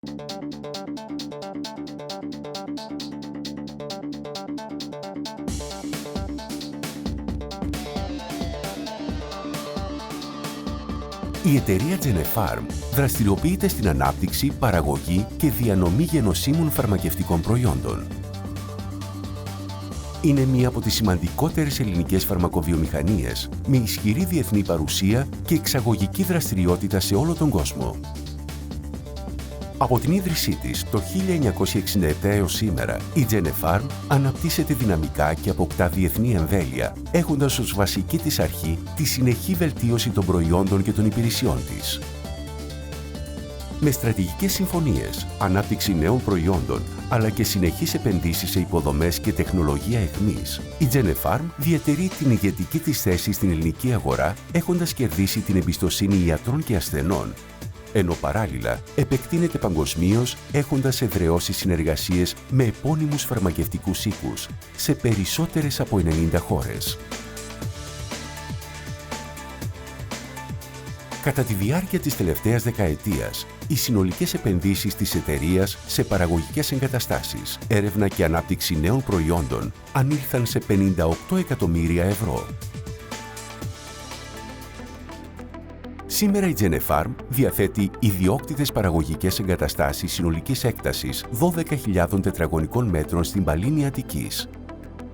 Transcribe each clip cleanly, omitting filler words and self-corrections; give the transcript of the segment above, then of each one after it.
Η εταιρεία Genefarm δραστηριοποιείται στην ανάπτυξη, παραγωγή και διανομή γενοσύμων φαρμακευτικών προϊόντων. Είναι μία από τις σημαντικότερες ελληνικές φαρμακοβιομηχανίες, με ισχυρή διεθνή παρουσία και εξαγωγική δραστηριότητα σε όλο τον κόσμο. Από την ίδρυσή της το 1967 έως σήμερα, η Genefarm αναπτύσσεται δυναμικά και αποκτά διεθνή εμβέλεια, έχοντας ως βασική της αρχή τη συνεχή βελτίωση των προϊόντων και των υπηρεσιών της. Με στρατηγικές συμφωνίες, ανάπτυξη νέων προϊόντων, αλλά και συνεχείς επενδύσεις σε υποδομές και τεχνολογία εχμής, η Genefarm διατηρεί την ηγετική της θέση στην ελληνική αγορά, έχοντας κερδίσει την εμπιστοσύνη ιατρών και ασθενών, ενώ παράλληλα επεκτείνεται παγκοσμίως, έχοντας εδραιώσει συνεργασίες με επώνυμους φαρμακευτικούς οίκους σε περισσότερες από 90 χώρες. Κατά τη διάρκεια της τελευταίας δεκαετίας, οι συνολικές επενδύσεις της εταιρείας σε παραγωγικές εγκαταστάσεις, έρευνα και ανάπτυξη νέων προϊόντων ανήλθαν σε 58 εκατομμύρια ευρώ. Σήμερα η Genefarm διαθέτει ιδιόκτητες παραγωγικές εγκαταστάσεις συνολικής έκτασης 12.000 τετραγωνικών μέτρων στην Παλίνη Αττικής,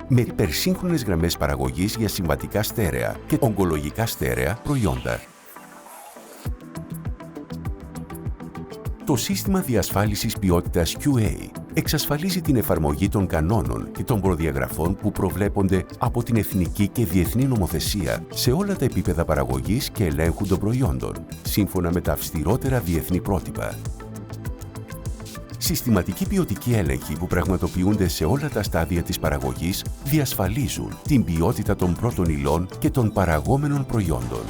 με υπερσύγχρονες γραμμές παραγωγής για συμβατικά στέρεα και ογκολογικά στέρεα προϊόντα. Το σύστημα διασφάλισης ποιότητας QA εξασφαλίζει την εφαρμογή των κανόνων και των προδιαγραφών που προβλέπονται από την εθνική και διεθνή νομοθεσία σε όλα τα επίπεδα παραγωγής και ελέγχου των προϊόντων, σύμφωνα με τα αυστηρότερα διεθνή πρότυπα. Συστηματικοί ποιοτικοί έλεγχοι που πραγματοποιούνται σε όλα τα στάδια της παραγωγής διασφαλίζουν την ποιότητα των πρώτων υλών και των παραγόμενων προϊόντων.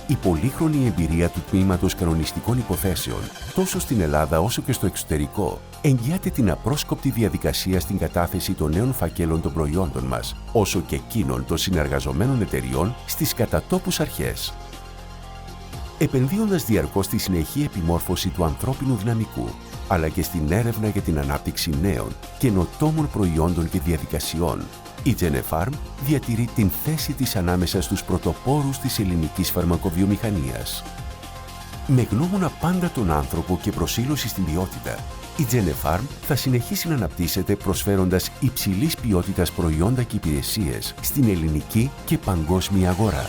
Η πολύχρονη εμπειρία του Τμήματος Κανονιστικών Υποθέσεων, τόσο στην Ελλάδα όσο και στο εξωτερικό, εγγυάται την απρόσκοπτη διαδικασία στην κατάθεση των νέων φακέλων των προϊόντων μας, όσο και εκείνων των συνεργαζομένων εταιριών στις κατατόπους αρχές. Επενδύοντας διαρκώς στη συνεχή επιμόρφωση του ανθρώπινου δυναμικού, αλλά και στην έρευνα για την ανάπτυξη νέων, καινοτόμων προϊόντων και διαδικασιών, η Genefarm διατηρεί την θέση της ανάμεσα στους πρωτοπόρους της ελληνικής φαρμακοβιομηχανίας. Με γνώμονα πάντα τον άνθρωπο και προσήλωση στην ποιότητα, η Genefarm θα συνεχίσει να αναπτύσσεται προσφέροντας υψηλής ποιότητας προϊόντα και υπηρεσίες στην ελληνική και παγκόσμια αγορά.